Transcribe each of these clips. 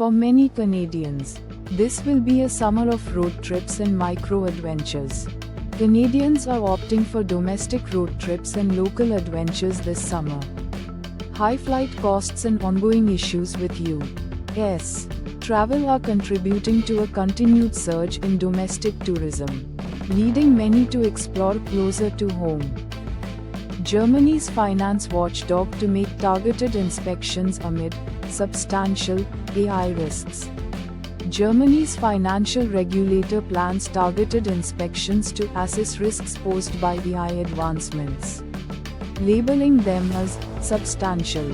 For many Canadians, this will be a summer of road trips and micro-adventures. Canadians are opting for domestic road trips and local adventures this summer. High flight costs and ongoing issues with U.S. travel are contributing to a continued surge in domestic tourism, leading many to explore closer to home. Germany's finance watchdog to make targeted inspections amid substantial AI risks. Germany's financial regulator plans targeted inspections to assess risks posed by AI advancements, labeling them as substantial.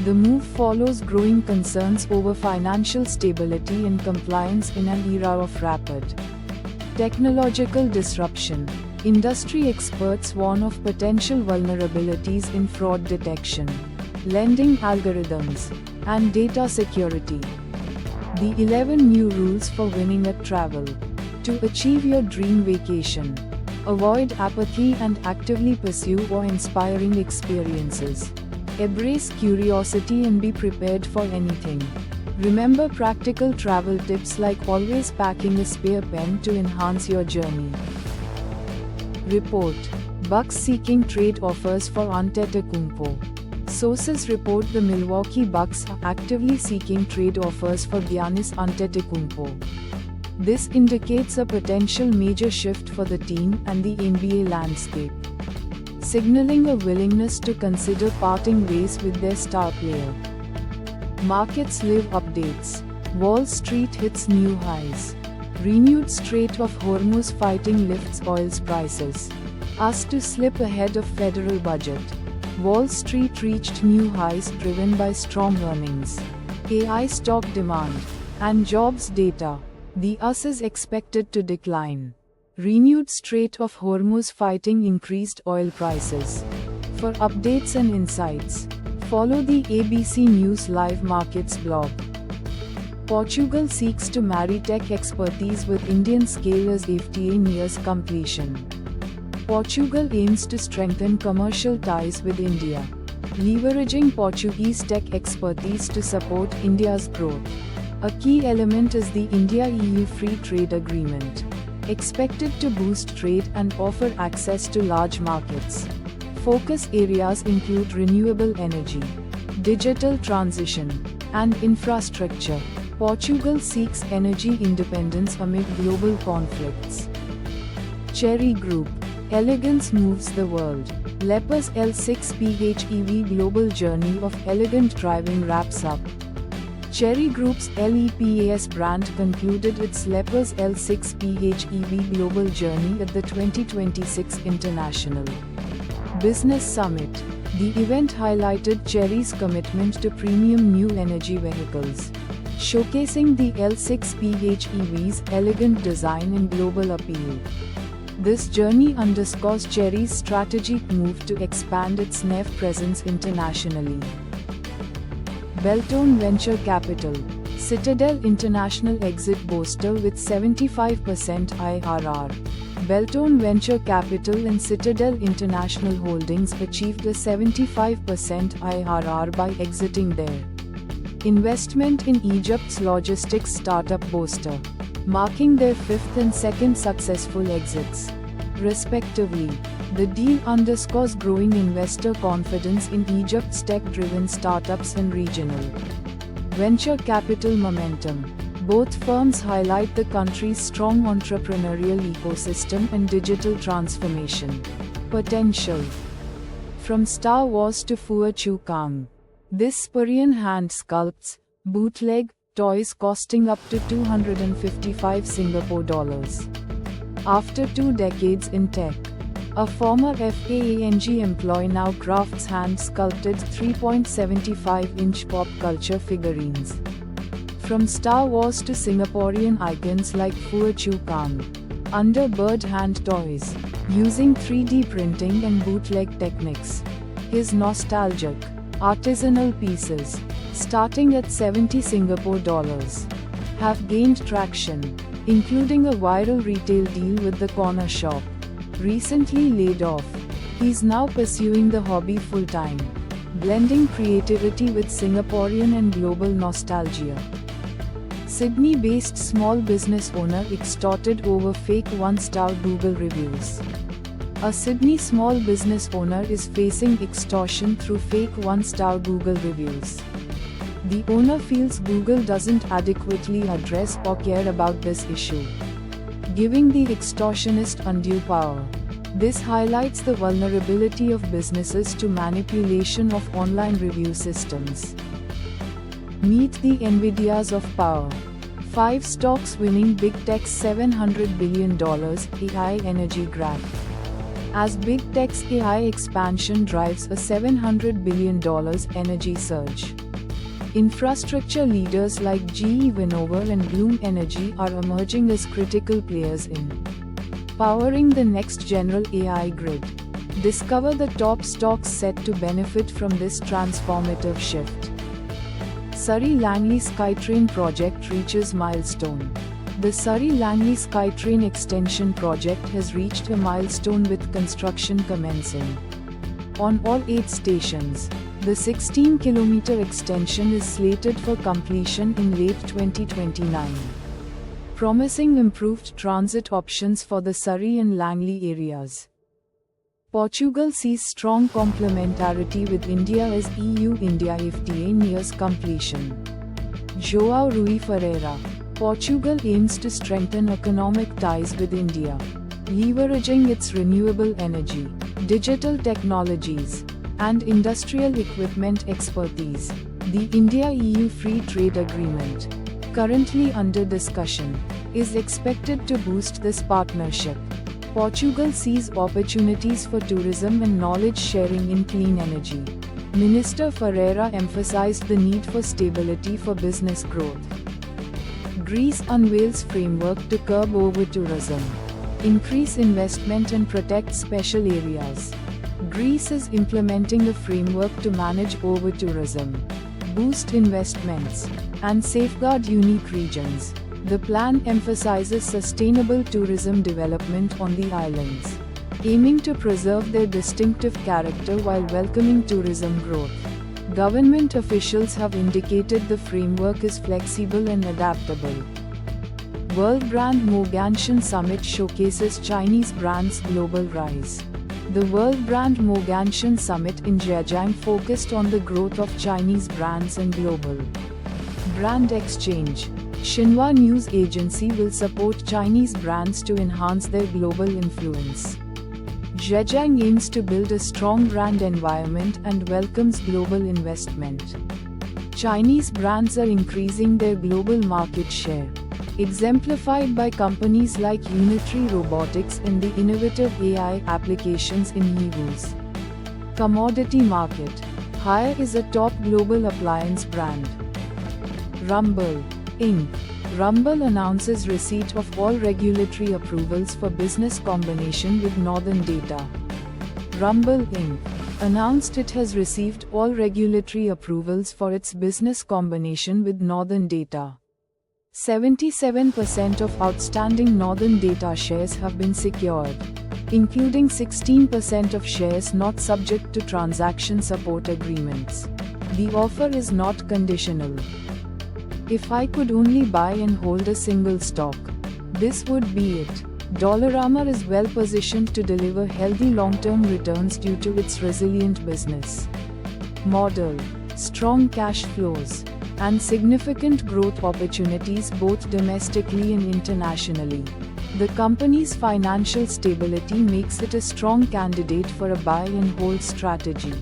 The move follows growing concerns over financial stability and compliance in an era of rapid technological disruption. Industry experts warn of potential vulnerabilities in fraud detection, lending algorithms, and data security. The 11 new rules for winning at travel. To achieve your dream vacation, avoid apathy and actively pursue awe-inspiring experiences. Embrace curiosity and be prepared for anything. Remember practical travel tips like always packing a spare pen to enhance your journey. Report: Bucks seeking trade offers for Antetokounmpo. Sources report the Milwaukee Bucks are actively seeking trade offers for Giannis Antetokounmpo. This indicates a potential major shift for the team and the NBA landscape, signaling a willingness to consider parting ways with their star player. Markets live updates. Wall Street hits new highs. Renewed Strait of Hormuz fighting lifts oil's prices. Asked to slip ahead of federal budget. Wall Street reached new highs driven by strong earnings, AI stock demand, and jobs data. The US is expected to decline. Renewed Strait of Hormuz fighting increased oil prices. For updates and insights, follow the ABC News Live Markets blog. Portugal seeks to marry tech expertise with Indian scale as FTA nears completion. Portugal aims to strengthen commercial ties with India, leveraging Portuguese tech expertise to support India's growth. A key element is the India-EU Free Trade Agreement, expected to boost trade and offer access to large markets. Focus areas include renewable energy, digital transition, and infrastructure. Portugal seeks energy independence amid global conflicts. Chery Group: Elegance moves the world. Lepers L6 PHEV global journey of elegant driving wraps up. Chery Group's LEPAS brand concluded its Lepers L6 PHEV global journey at the 2026 International Business Summit. The event highlighted Chery's commitment to premium new energy vehicles, showcasing the L6 PHEV's elegant design and global appeal. This journey underscores Chery's strategic move to expand its NEV presence internationally. Beltone Venture Capital: Citadel International exit booster with 75% IRR. Beltone Venture Capital and Citadel International Holdings achieved a 75% IRR by exiting their investment in Egypt's logistics startup Boaster, marking their fifth and second successful exits, respectively. The deal underscores growing investor confidence in Egypt's tech-driven startups and regional venture capital momentum. Both firms highlight the country's strong entrepreneurial ecosystem and digital transformation potential. From Star Wars to Fua Chu Kang, this Spurian hand sculpts bootleg toys costing up to 255 Singapore dollars. After 2 decades in tech, a former FAANG employee now crafts hand-sculpted 3.75-inch pop culture figurines. From Star Wars to Singaporean icons like Fua Chu Kang, under bird hand toys, using 3D printing and bootleg techniques. His nostalgic, artisanal pieces, starting at 70 Singapore dollars, have gained traction, including a viral retail deal with the corner shop. Recently laid off, he's now pursuing the hobby full-time, blending creativity with Singaporean and global nostalgia. Sydney-based small business owner extorted over fake one-star Google reviews. A Sydney small business owner is facing extortion through fake one-star Google reviews. The owner feels Google doesn't adequately address or care about this issue, giving the extortionist undue power. This highlights the vulnerability of businesses to manipulation of online review systems. Meet the Nvidias of power. 5 stocks winning big tech's $700 billion AI energy grab. As big tech's AI expansion drives a $700 billion energy surge, infrastructure leaders like GE Vernova and Bloom Energy are emerging as critical players in powering the next general AI grid. Discover the top stocks set to benefit from this transformative shift. Surrey Langley SkyTrain project reaches milestone. The Surrey Langley SkyTrain extension project has reached a milestone with construction commencing on all 8 stations. The 16-kilometer extension is slated for completion in late 2029, promising improved transit options for the Surrey and Langley areas. Portugal sees strong complementarity with India as EU-India FTA nears completion. João Rui Ferreira. Portugal aims to strengthen economic ties with India, leveraging its renewable energy, digital technologies, and industrial equipment expertise. The India-EU Free Trade Agreement, currently under discussion, is expected to boost this partnership. Portugal sees opportunities for tourism and knowledge sharing in clean energy. Minister Ferreira emphasized the need for stability for business growth. Greece unveils framework to curb over-tourism, increase investment and protect special areas. Greece is implementing a framework to manage over-tourism, boost investments, and safeguard unique regions. The plan emphasizes sustainable tourism development on the islands, aiming to preserve their distinctive character while welcoming tourism growth. Government officials have indicated the framework is flexible and adaptable. World Brand Moganshan Summit showcases Chinese brands' global rise. The World Brand Moganshan Summit in Zhejiang focused on the growth of Chinese brands and global brand exchange. Xinhua News Agency will support Chinese brands to enhance their global influence. Zhejiang aims to build a strong brand environment and welcomes global investment. Chinese brands are increasing their global market share, exemplified by companies like Unitary Robotics and the innovative AI applications in Yivu's commodity market. Haier is a top global appliance brand. Rumble Inc. Rumble announces receipt of all regulatory approvals for business combination with Northern Data. Rumble Inc. announced it has received all regulatory approvals for its business combination with Northern Data. 77% of outstanding Northern Data shares have been secured, including 16% of shares not subject to transaction support agreements. The offer is not conditional. If I could only buy and hold a single stock, this would be it. Dollarama is well positioned to deliver healthy long-term returns due to its resilient business model, strong cash flows, and significant growth opportunities both domestically and internationally. The company's financial stability makes it a strong candidate for a buy and hold strategy.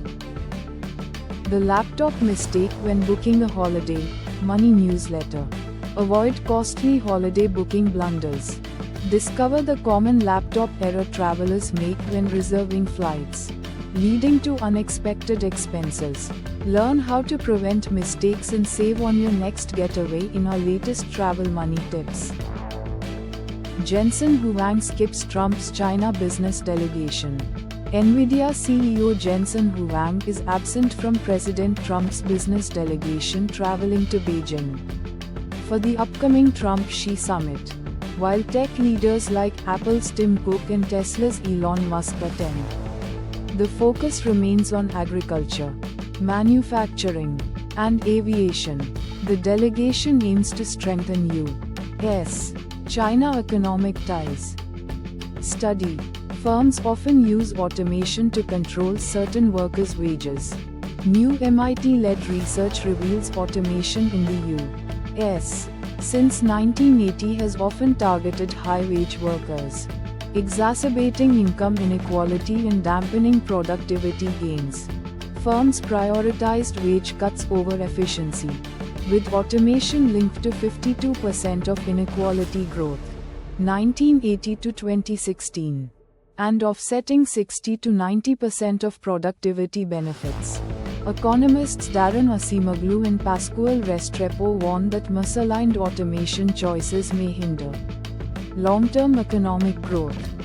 The laptop mistake when booking a holiday. Money newsletter. Avoid costly holiday booking blunders. Discover the common laptop error travelers make when reserving flights, leading to unexpected expenses. Learn how to prevent mistakes and save on your next getaway in our latest travel money tips. Jensen Huang skips Trump's China business delegation. Nvidia CEO Jensen Huang is absent from President Trump's business delegation traveling to Beijing for the upcoming Trump-Xi summit, while tech leaders like Apple's Tim Cook and Tesla's Elon Musk attend. The focus remains on agriculture, manufacturing, and aviation. The delegation aims to strengthen U.S. China economic ties. Study. Firms often use automation to control certain workers' wages. New MIT-led research reveals automation in the U.S. since 1980 has often targeted high-wage workers, exacerbating income inequality and dampening productivity gains. Firms prioritized wage cuts over efficiency, with automation linked to 52% of inequality growth, 1980 to 2016, and offsetting 60 to 90% of productivity benefits. Economists Daron Acemoglu and Pascual Restrepo warn that misaligned automation choices may hinder long-term economic growth.